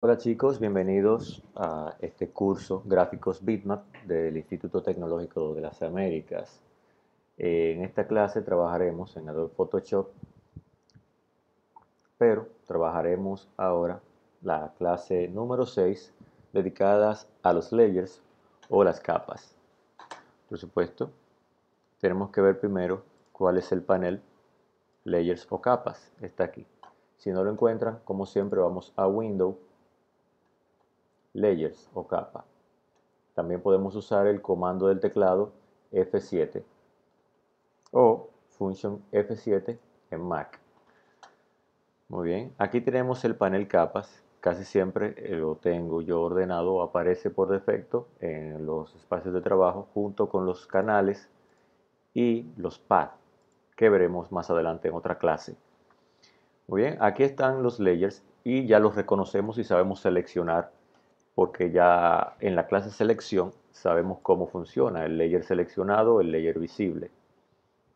Hola chicos, bienvenidos a este curso Gráficos Bitmap del Instituto Tecnológico de las Américas. En esta clase trabajaremos en Adobe Photoshop, pero trabajaremos ahora la clase número 6 dedicadas a los layers o las capas. Por supuesto, tenemos que ver primero cuál es el panel Layers o capas. Está aquí. Si no lo encuentran, como siempre vamos a Window, Layers o capa. También podemos usar el comando del teclado F7 o Function F7 en Mac. Muy bien, aquí tenemos el panel capas. Casi siempre lo tengo yo ordenado, aparece por defecto en los espacios de trabajo junto con los canales y los paths que veremos más adelante en otra clase. Muy bien, aquí están los layers y ya los reconocemos y sabemos seleccionar porque ya en la clase selección sabemos cómo funciona el layer seleccionado, el layer visible.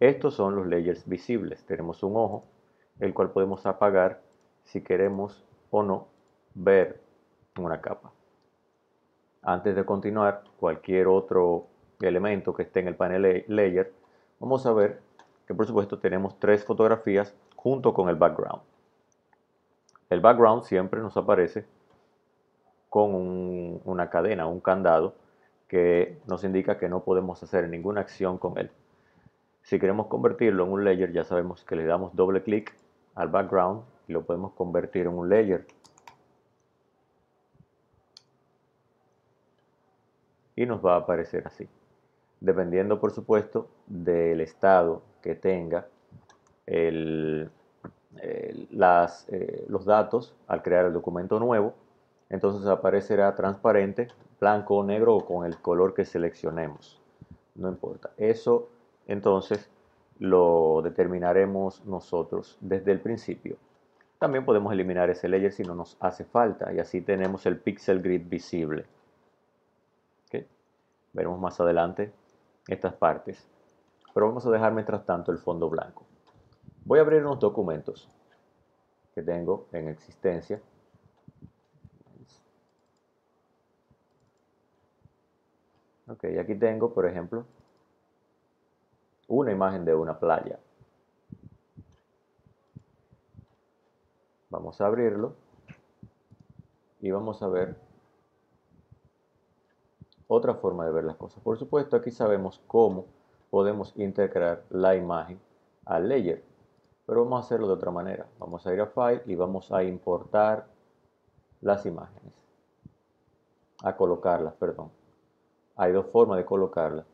Estos son los layers visibles. Tenemos un ojo, el cual podemos apagar si queremos o no ver una capa. Antes de continuar, cualquier otro elemento que esté en el panel layer, vamos a ver que por supuesto tenemos tres fotografías junto con el background. El background siempre nos aparece con una cadena, un candado, que nos indica que no podemos hacer ninguna acción con él. Si queremos convertirlo en un layer, ya sabemos que le damos doble clic al background y lo podemos convertir en un layer. Y nos va a aparecer así. Dependiendo, por supuesto, del estado que tenga el, los datos al crear el documento nuevo, entonces aparecerá transparente, blanco o negro o con el color que seleccionemos. No importa. Eso entonces lo determinaremos nosotros desde el principio. También podemos eliminar ese layer si no nos hace falta y así tenemos el pixel grid visible. ¿Okay? Veremos más adelante estas partes. Pero vamos a dejar mientras tanto el fondo blanco. Voy a abrir unos documentos que tengo en existencia. Ok, aquí tengo, por ejemplo, una imagen de una playa. Vamos a abrirlo y vamos a ver otra forma de ver las cosas. Por supuesto, aquí sabemos cómo podemos integrar la imagen al layer, pero vamos a hacerlo de otra manera. Vamos a ir a File y vamos a importar las imágenes, a colocarlas, perdón. Hay dos formas de colocarlas,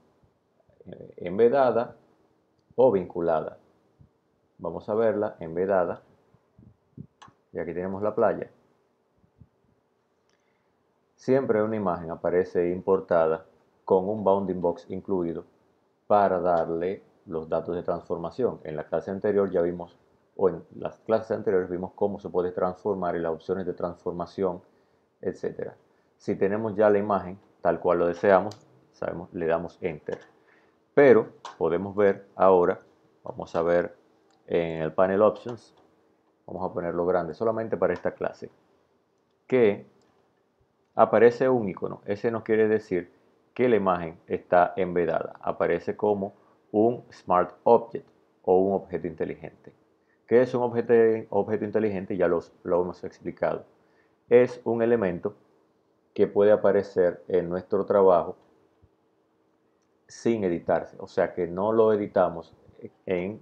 embedada o vinculada. Vamos a verla embedada y aquí tenemos la playa. Siempre una imagen aparece importada con un bounding box incluido para darle los datos de transformación. En la clase anterior ya vimos, o en las clases anteriores vimos cómo se puede transformar y las opciones de transformación, etc. Si tenemos ya la imagen tal cual lo deseamos, sabemos, le damos Enter. Pero podemos ver ahora, vamos a ver en el Panel Options, vamos a ponerlo grande solamente para esta clase, que aparece un icono. Ese nos quiere decir que la imagen está embedada. Aparece como un Smart Object o un objeto inteligente. ¿Qué es un objeto inteligente? Ya lo hemos explicado. Es un elemento que puede aparecer en nuestro trabajo sin editarse. O sea que no lo editamos en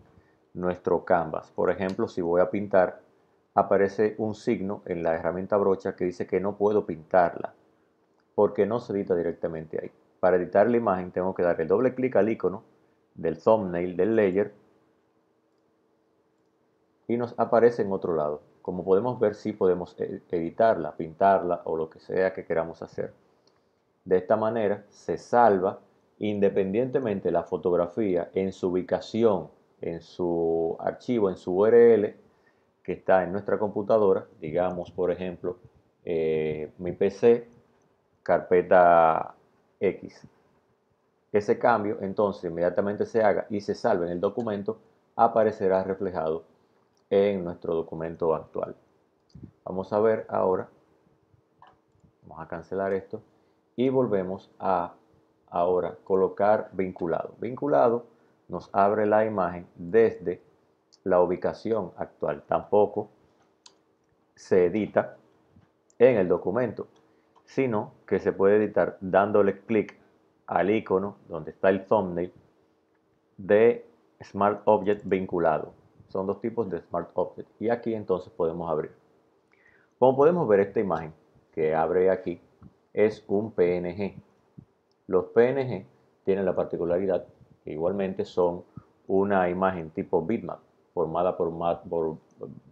nuestro canvas. Por ejemplo, si voy a pintar, aparece un signo en la herramienta brocha que dice que no puedo pintarla porque no se edita directamente ahí. Para editar la imagen tengo que darle doble clic al icono del thumbnail del layer y nos aparece en otro lado. Como podemos ver, sí podemos editarla, pintarla o lo que sea que queramos hacer. De esta manera se salva independientemente la fotografía en su ubicación, en su archivo, en su URL que está en nuestra computadora, digamos por ejemplo mi PC, carpeta X. Ese cambio entonces inmediatamente se haga y se salve en el documento, aparecerá reflejado en nuestro documento actual. Vamos a ver ahora Vamos a cancelar esto y volvemos a ahora colocar vinculado. Vinculado nos abre la imagen desde la ubicación actual. Tampoco se edita en el documento, sino que se puede editar dándole clic al icono donde está el thumbnail de Smart Object vinculado. Son dos tipos de Smart Object y aquí entonces podemos abrir. Como podemos ver, esta imagen que abre aquí es un PNG. Los PNG tienen la particularidad que igualmente son una imagen tipo bitmap, formada por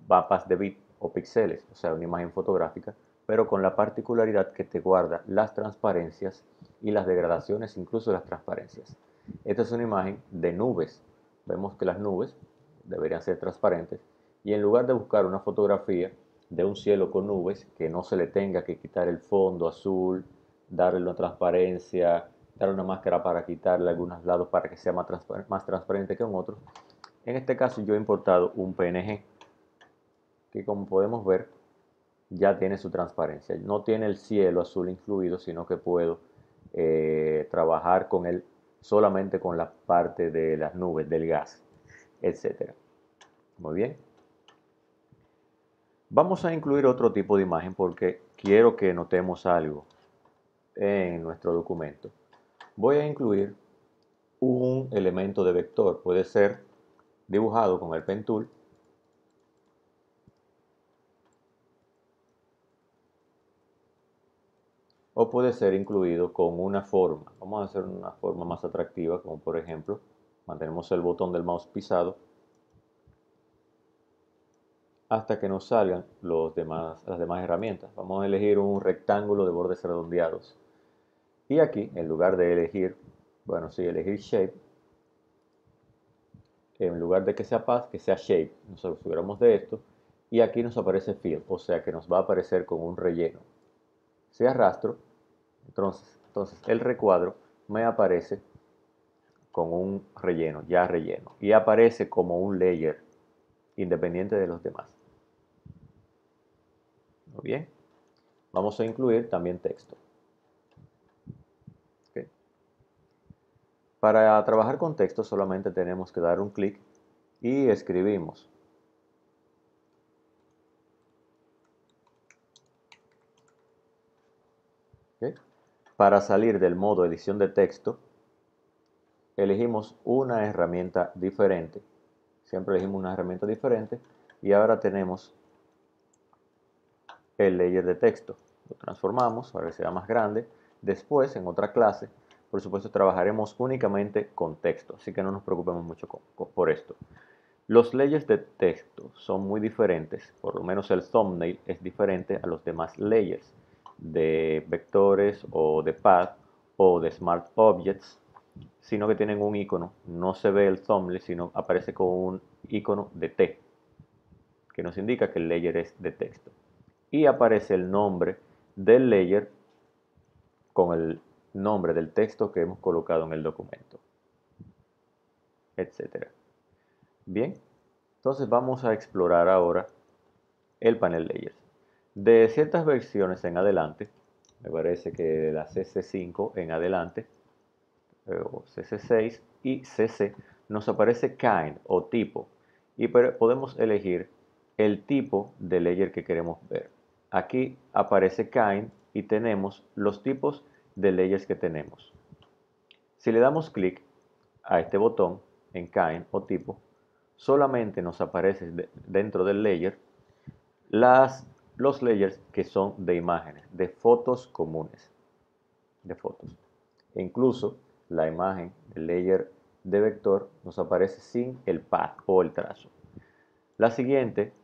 mapas de bit o píxeles, o sea, una imagen fotográfica, pero con la particularidad que te guarda las transparencias y las degradaciones, incluso las transparencias. Esta es una imagen de nubes. Vemos que las nubes deberían ser transparentes y en lugar de buscar una fotografía de un cielo con nubes, que no se le tenga que quitar el fondo azul, darle una transparencia, darle una máscara para quitarle algunos lados para que sea más transparente que en otros. En este caso yo he importado un PNG que, como podemos ver, ya tiene su transparencia. No tiene el cielo azul incluido, sino que puedo trabajar con él solamente con la parte de las nubes, del gas, etc. Muy bien. Vamos a incluir otro tipo de imagen porque quiero que notemos algo en nuestro documento. Voy a incluir un elemento de vector. Puede ser dibujado con el Pen Tool o puede ser incluido con una forma. Vamos a hacer una forma más atractiva, como por ejemplo, mantenemos el botón del mouse pisado hasta que nos salgan las demás herramientas. Vamos a elegir un rectángulo de bordes redondeados. Y aquí, en lugar de elegir, elegir Shape, en lugar de que sea Path, que sea Shape. Nos aseguramos de esto. Y aquí nos aparece Fill, o sea que nos va a aparecer con un relleno. Si arrastro, entonces el recuadro me aparece con un relleno, ya relleno. Y aparece como un layer, independiente de los demás. Muy bien. Vamos a incluir también texto. Okay. Para trabajar con texto solamente tenemos que dar un clic y escribimos. Okay. Para salir del modo edición de texto, elegimos una herramienta diferente. Siempre elegimos una herramienta diferente y ahora tenemos el layer de texto. Lo transformamos para que sea más grande. Después, en otra clase, por supuesto, trabajaremos únicamente con texto, así que no nos preocupemos mucho por esto. Los layers de texto son muy diferentes, por lo menos el thumbnail es diferente a los demás layers de vectores o de path o de smart objects, sino que tienen un icono. No se ve el thumbnail, sino aparece con un icono de T, que nos indica que el layer es de texto. Y aparece el nombre del layer con el nombre del texto que hemos colocado en el documento, etc. Bien, entonces vamos a explorar ahora el panel Layers. De ciertas versiones en adelante, me parece que de la CC5 en adelante, o CC6 y CC, nos aparece kind o tipo y podemos elegir el tipo de layer que queremos ver. Aquí aparece kind y tenemos los tipos de layers que tenemos. Si le damos clic a este botón en kind o tipo, solamente nos aparece dentro del layer los layers que son de imágenes, de fotos comunes, de fotos. E incluso la imagen del layer de vector nos aparece sin el path o el trazo. La siguiente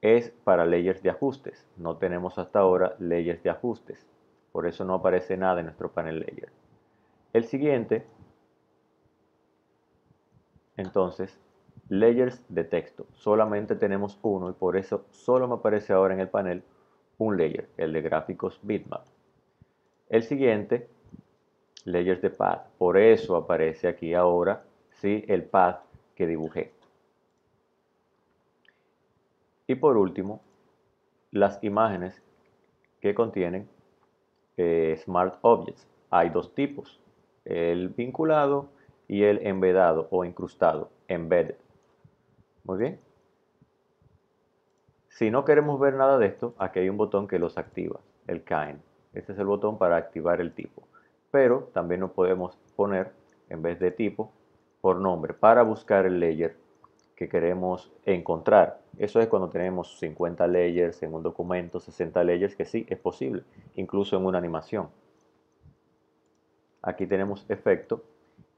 es para layers de ajustes. No tenemos hasta ahora layers de ajustes, por eso no aparece nada en nuestro panel layer. El siguiente, entonces, layers de texto. Solamente tenemos uno y por eso solo me aparece ahora en el panel un layer, el de gráficos bitmap. El siguiente, layers de path. Por eso aparece aquí ahora sí el path que dibujé. Y por último, las imágenes que contienen Smart Objects. Hay dos tipos, el vinculado y el embedado o incrustado, embedded. Muy bien. Si no queremos ver nada de esto, aquí hay un botón que los activa, el kind. Este es el botón para activar el tipo. Pero también lo podemos poner, en vez de tipo, por nombre, para buscar el layer que queremos encontrar. Eso es cuando tenemos 50 layers en un documento, 60 layers, que sí, es posible, incluso en una animación. Aquí tenemos efecto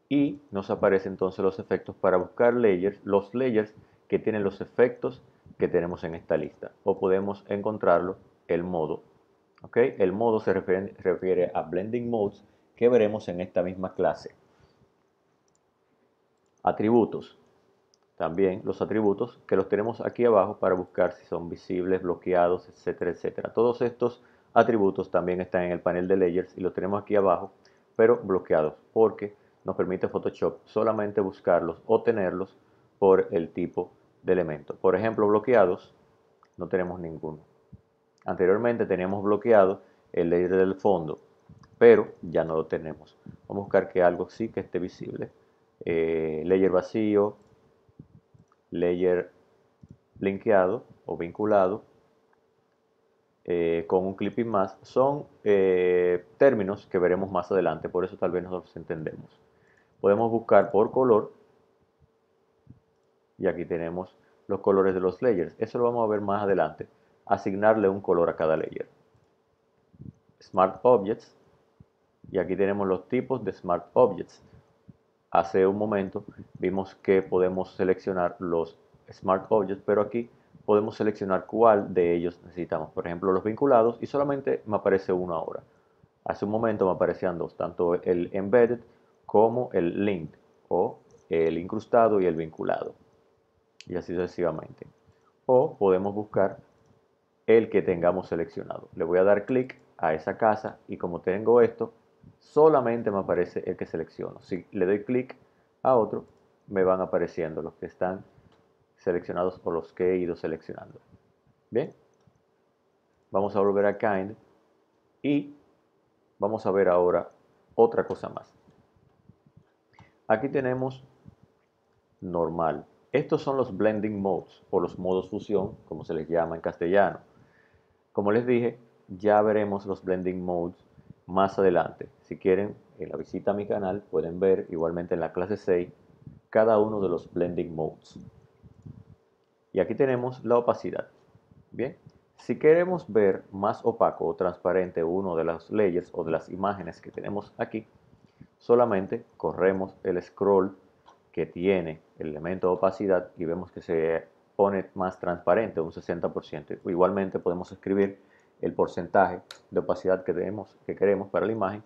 y nos aparecen entonces los efectos para buscar layers, los layers que tienen los efectos que tenemos en esta lista. O podemos encontrarlo, el modo. ¿Okay? El modo se refiere a Blending Modes que veremos en esta misma clase. Atributos. También los atributos que los tenemos aquí abajo para buscar si son visibles, bloqueados, etcétera, etcétera. Todos estos atributos también están en el panel de layers y los tenemos aquí abajo, pero bloqueados porque nos permite Photoshop solamente buscarlos o tenerlos por el tipo de elemento. Por ejemplo, bloqueados no tenemos ninguno. Anteriormente teníamos bloqueado el layer del fondo, pero ya no lo tenemos. Vamos a buscar que algo sí que esté visible. Layer vacío, layer linkeado o vinculado, con un clipping más, son términos que veremos más adelante, por eso tal vez no los entendemos. Podemos buscar por color y aquí tenemos los colores de los layers. Eso lo vamos a ver más adelante. Asignarle un color a cada layer. Smart Objects y aquí tenemos los tipos de Smart Objects. Hace un momento vimos que podemos seleccionar los Smart Objects, pero aquí podemos seleccionar cuál de ellos necesitamos. Por ejemplo, los vinculados y solamente me aparece uno ahora. Hace un momento me aparecían dos, tanto el Embedded como el Linked o el incrustado y el vinculado. Y así sucesivamente. O podemos buscar el que tengamos seleccionado. Le voy a dar clic a esa casa y como tengo esto, solamente me aparece el que selecciono. Si le doy clic a otro, me van apareciendo los que están seleccionados o los que he ido seleccionando. Bien, vamos a volver a Kind y vamos a ver ahora otra cosa más. Aquí tenemos normal. Estos son los blending modes o los modos fusión, como se les llama en castellano. Como les dije, ya veremos los blending modes más adelante. Si quieren, en la visita a mi canal pueden ver igualmente en la clase 6 cada uno de los blending modes. Y aquí tenemos la opacidad. Bien, si queremos ver más opaco o transparente uno de los layers o de las imágenes que tenemos aquí, solamente corremos el scroll que tiene el elemento de opacidad y vemos que se pone más transparente, un 60%. Igualmente podemos escribir el porcentaje de opacidad que queremos para la imagen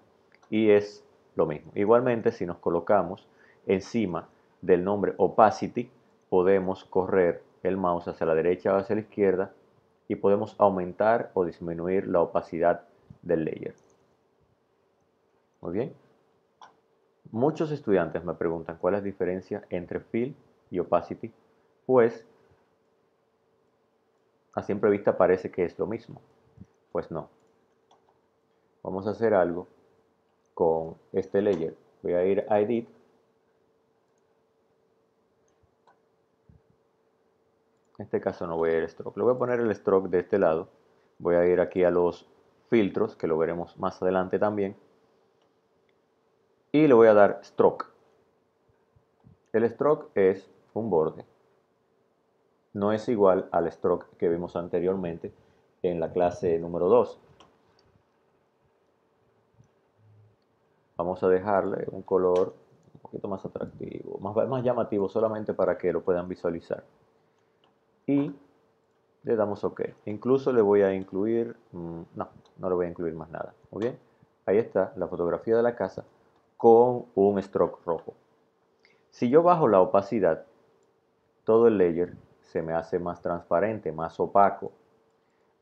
y es lo mismo. Igualmente, si nos colocamos encima del nombre opacity, podemos correr el mouse hacia la derecha o hacia la izquierda y podemos aumentar o disminuir la opacidad del layer. Muy bien. Muchos estudiantes me preguntan cuál es la diferencia entre fill y opacity, pues a simple vista parece que es lo mismo. Pues no. Vamos a hacer algo con este layer. Voy a ir a Edit. En este caso no voy a ir a Stroke. Le voy a poner el Stroke de este lado. Voy a ir aquí a los filtros, que lo veremos más adelante también. Y le voy a dar Stroke. El Stroke es un borde. No es igual al Stroke que vimos anteriormente en la clase número 2. Vamos a dejarle un color un poquito más atractivo, más llamativo, solamente para que lo puedan visualizar. Y le damos OK. Incluso le voy a incluir, no le voy a incluir más nada. Muy bien, ahí está la fotografía de la casa con un stroke rojo. Si yo bajo la opacidad, todo el layer se me hace más transparente, más opaco.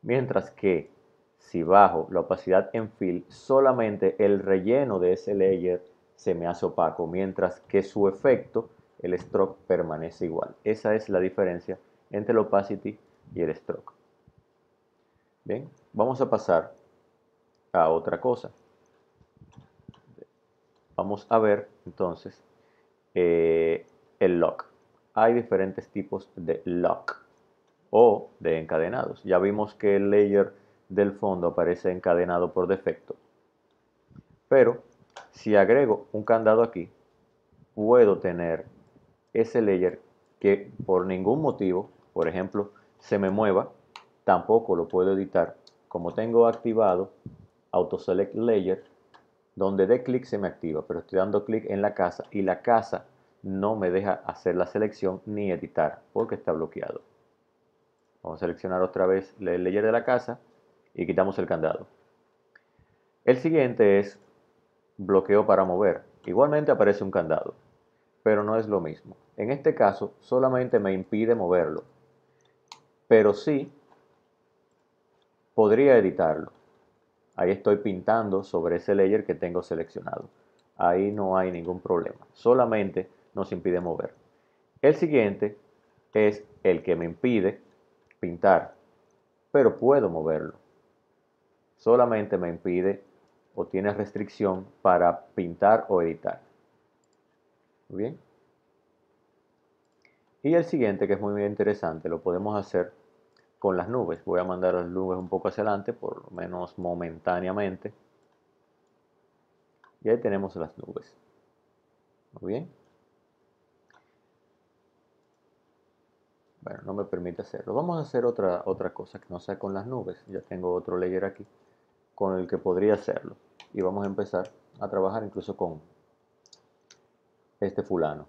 Mientras que si bajo la opacidad en fill, solamente el relleno de ese layer se me hace opaco, mientras que su efecto, el stroke, permanece igual. Esa es la diferencia entre el opacity y el stroke. Bien, vamos a pasar a otra cosa. Vamos a ver entonces el lock. Hay diferentes tipos de lock o de encadenados. Ya vimos que el layer del fondo aparece encadenado por defecto. Pero si agrego un candado aquí, puedo tener ese layer que por ningún motivo, por ejemplo, se me mueva, tampoco lo puedo editar. Como tengo activado Auto Select Layer, donde dé clic se me activa, pero estoy dando clic en la casa y la casa no me deja hacer la selección ni editar porque está bloqueado. Vamos a seleccionar otra vez el layer de la casa y quitamos el candado. El siguiente es bloqueo para mover. Igualmente aparece un candado, pero no es lo mismo. En este caso solamente me impide moverlo, pero sí podría editarlo. Ahí estoy pintando sobre ese layer que tengo seleccionado. Ahí no hay ningún problema, solamente nos impide mover. El siguiente es el que me impide pintar, pero puedo moverlo. Solamente me impide o tiene restricción para pintar o editar. Muy bien. Y el siguiente, que es muy interesante, lo podemos hacer con las nubes. Voy a mandar las nubes un poco hacia adelante, por lo menos momentáneamente. Y ahí tenemos las nubes. Muy bien. Bueno, no me permite hacerlo. Vamos a hacer otra cosa que no sea con las nubes. Ya tengo otro layer aquí con el que podría hacerlo. Y vamos a empezar a trabajar incluso con este fulano.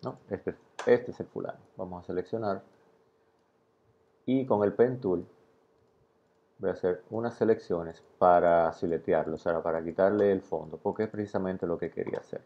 No, este es el fulano. Vamos a seleccionar. Y con el Pen Tool voy a hacer unas selecciones para siletearlo, o sea, para quitarle el fondo, porque es precisamente lo que quería hacer.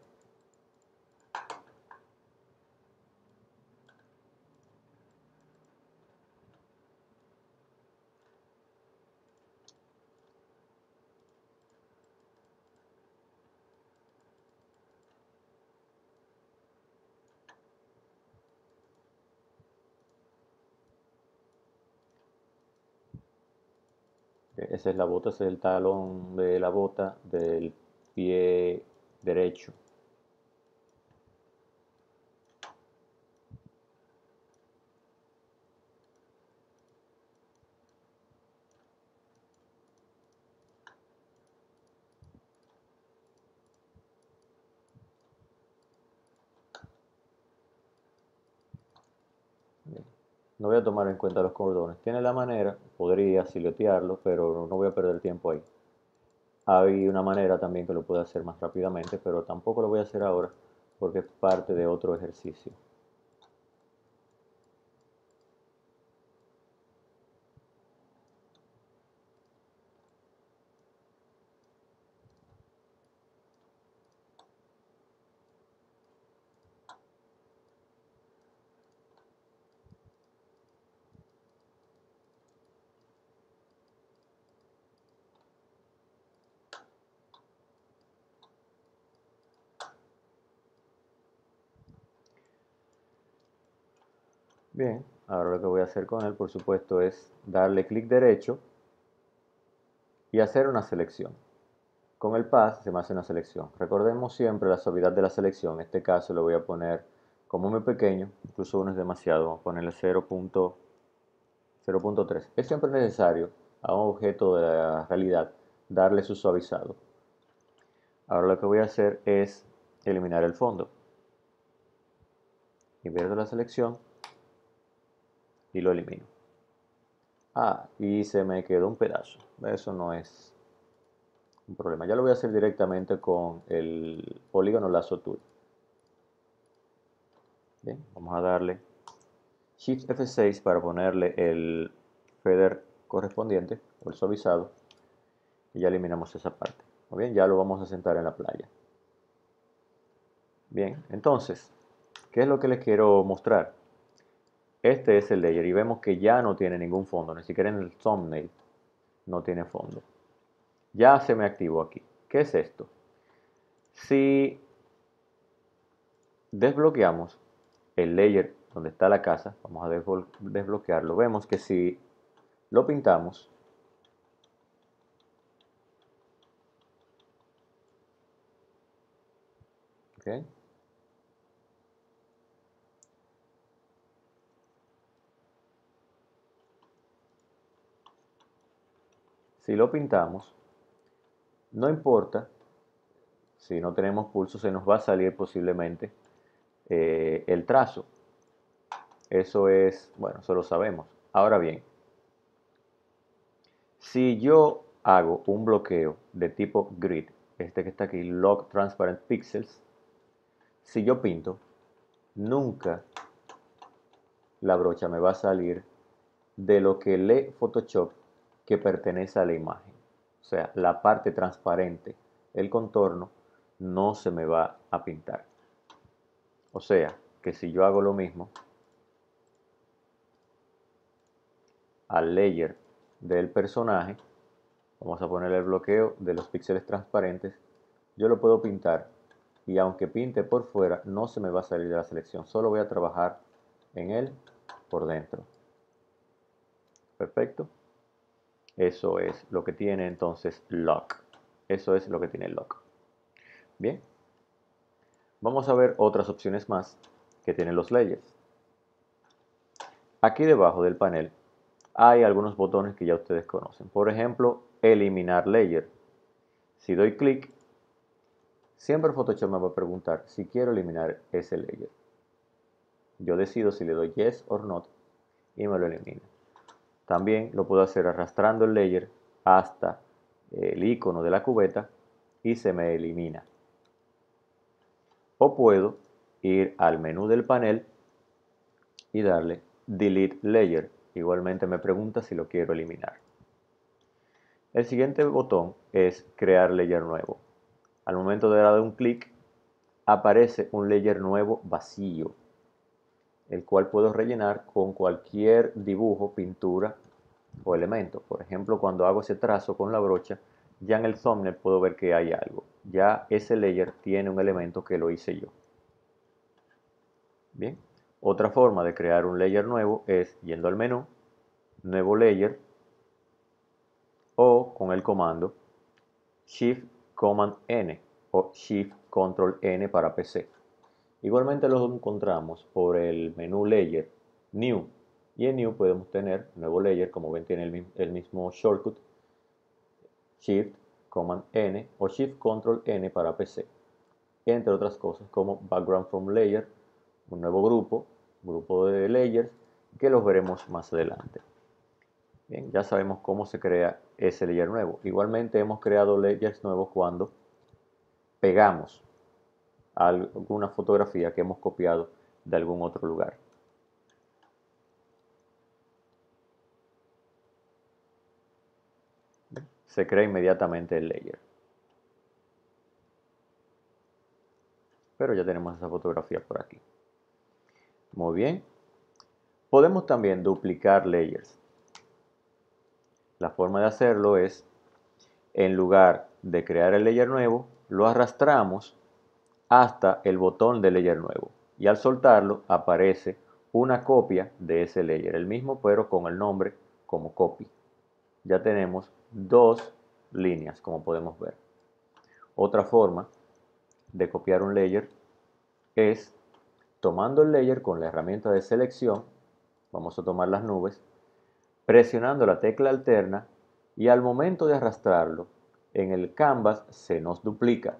Esa es la bota, ese es el talón de la bota del pie derecho. Bien. No voy a tomar en cuenta los cordones. Tiene la manera, podría siletearlo, pero no voy a perder tiempo ahí. Hay una manera también que lo puedo hacer más rápidamente, pero tampoco lo voy a hacer ahora porque es parte de otro ejercicio. Bien, ahora lo que voy a hacer con él, por supuesto, es darle clic derecho y hacer una selección. Con el Path se me hace una selección. Recordemos siempre la suavidad de la selección. En este caso lo voy a poner como muy pequeño, incluso uno es demasiado. Vamos a ponerle 0.3. Es siempre necesario a un objeto de la realidad darle su suavizado. Ahora lo que voy a hacer es eliminar el fondo. Invierto la selección y lo elimino. Ah, y se me quedó un pedazo. Eso no es un problema. Ya lo voy a hacer directamente con el polígono lazo tool. Bien, vamos a darle Shift F6 para ponerle el feather correspondiente o el suavizado. Y ya eliminamos esa parte. Muy bien, ya lo vamos a sentar en la playa. Bien, entonces, ¿qué es lo que les quiero mostrar? Este es el layer y vemos que ya no tiene ningún fondo, ni siquiera en el thumbnail no tiene fondo. Ya se me activó aquí. ¿Qué es esto? Si desbloqueamos el layer donde está la casa, vamos a desbloquearlo, vemos que si lo pintamos, ¿okay? Si lo pintamos, no importa, si no tenemos pulso, se nos va a salir posiblemente el trazo. Eso es, bueno, eso lo sabemos. Ahora bien, si yo hago un bloqueo de tipo grid, este que está aquí, Lock Transparent Pixels, si yo pinto, nunca la brocha me va a salir de lo que lee Photoshop que pertenece a la imagen. O sea, la parte transparente, el contorno, no se me va a pintar. O sea, que si yo hago lo mismo al layer del personaje, vamos a ponerle el bloqueo de los píxeles transparentes, yo lo puedo pintar y aunque pinte por fuera, no se me va a salir de la selección, solo voy a trabajar en él por dentro. Perfecto. Eso es lo que tiene entonces Lock. Eso es lo que tiene Lock. Bien. Vamos a ver otras opciones más que tienen los layers. Aquí debajo del panel hay algunos botones que ya ustedes conocen. Por ejemplo, eliminar layer. Si doy clic, siempre Photoshop me va a preguntar si quiero eliminar ese layer. Yo decido si le doy yes or not y me lo elimina. También lo puedo hacer arrastrando el layer hasta el icono de la cubeta y se me elimina. O puedo ir al menú del panel y darle Delete Layer. Igualmente me pregunta si lo quiero eliminar. El siguiente botón es Crear Layer Nuevo. Al momento de dar un clic, aparece un layer nuevo vacío, el cual puedo rellenar con cualquier dibujo, pintura o elemento. Por ejemplo, cuando hago ese trazo con la brocha, ya en el thumbnail puedo ver que hay algo. Ya ese layer tiene un elemento que lo hice yo. Bien, otra forma de crear un layer nuevo es yendo al menú, nuevo layer, o con el comando Shift Command N o Shift Control N para PC. Igualmente los encontramos por el menú Layer, New, y en New podemos tener nuevo layer, como ven tiene el mismo shortcut, Shift Command N o Shift Control N para PC, entre otras cosas como Background from Layer, un nuevo grupo de layers, que los veremos más adelante. Bien, ya sabemos cómo se crea ese layer nuevo. Igualmente hemos creado layers nuevos cuando pegamos alguna fotografía que hemos copiado de algún otro lugar. Se crea inmediatamente el layer. Pero ya tenemos esa fotografía por aquí. Muy bien. Podemos también duplicar layers. La forma de hacerlo es, en lugar de crear el layer nuevo, lo arrastramos hasta el botón de layer nuevo. Y al soltarlo aparece una copia de ese layer, el mismo pero con el nombre como copy. Ya tenemos dos líneas, como podemos ver. Otra forma de copiar un layer es tomando el layer con la herramienta de selección, vamos a tomar las nubes, presionando la tecla alterna y al momento de arrastrarlo, en el canvas se nos duplica.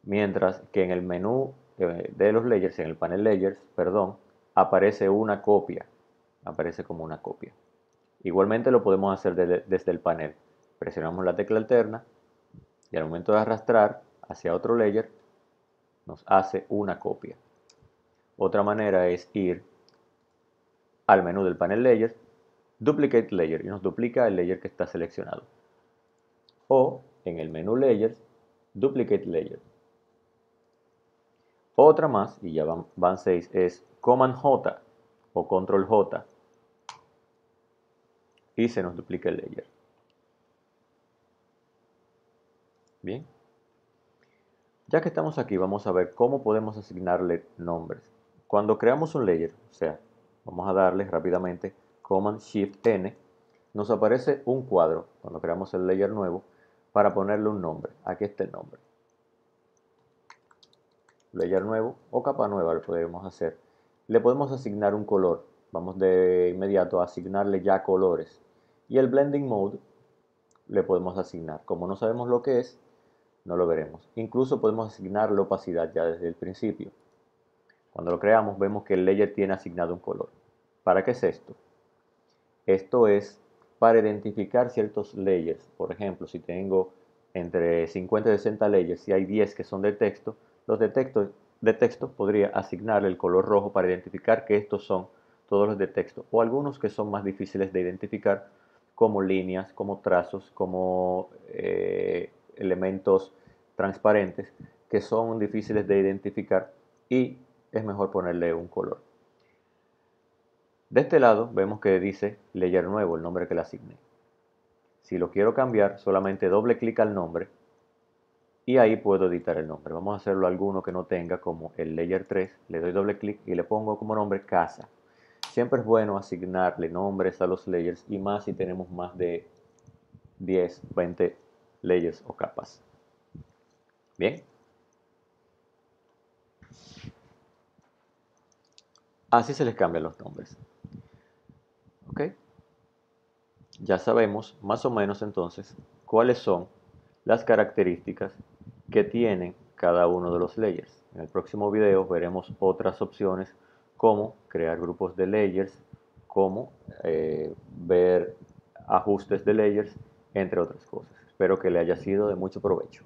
Mientras que en el menú de los layers, en el panel layers, perdón, aparece una copia, aparece como una copia. Igualmente lo podemos hacer desde el panel. Presionamos la tecla alterna y al momento de arrastrar hacia otro layer, nos hace una copia. Otra manera es ir al menú del panel layer, Duplicate Layer, y nos duplica el layer que está seleccionado. O en el menú Layers, Duplicate Layer. Otra más, y ya van 6, es Command J o Control J. Y se nos duplica el layer. Bien. Ya que estamos aquí, vamos a ver cómo podemos asignarle nombres. Cuando creamos un layer, o sea, vamos a darle rápidamente Command Shift N, nos aparece un cuadro cuando creamos el layer nuevo para ponerle un nombre. Aquí está el nombre. Layer nuevo o capa nueva lo podemos hacer. Le podemos asignar un color. Vamos de inmediato a asignarle ya colores. Y el Blending Mode le podemos asignar. Como no sabemos lo que es, no lo veremos. Incluso podemos asignar la opacidad ya desde el principio. Cuando lo creamos vemos que el layer tiene asignado un color. ¿Para qué es esto? Esto es para identificar ciertos layers. Por ejemplo, si tengo entre 50 y 60 layers y hay 10 que son de texto, los de texto podría asignarle el color rojo para identificar que estos son todos los de texto, o algunos que son más difíciles de identificar, como líneas, como trazos, como elementos transparentes, que son difíciles de identificar y es mejor ponerle un color. De este lado vemos que dice layer nuevo, el nombre que le asigné. Si lo quiero cambiar, solamente doble clic al nombre y ahí puedo editar el nombre. Vamos a hacerlo alguno que no tenga, como el layer 3, le doy doble clic y le pongo como nombre casa. Siempre es bueno asignarle nombres a los layers y más si tenemos más de 10, 20 layers o capas. Bien. Así se les cambian los nombres. ¿Ok? Ya sabemos más o menos entonces cuáles son las características que tienen cada uno de los layers. En el próximo video veremos otras opciones como crear grupos de layers, como ver ajustes de layers, entre otras cosas. Espero que le haya sido de mucho provecho.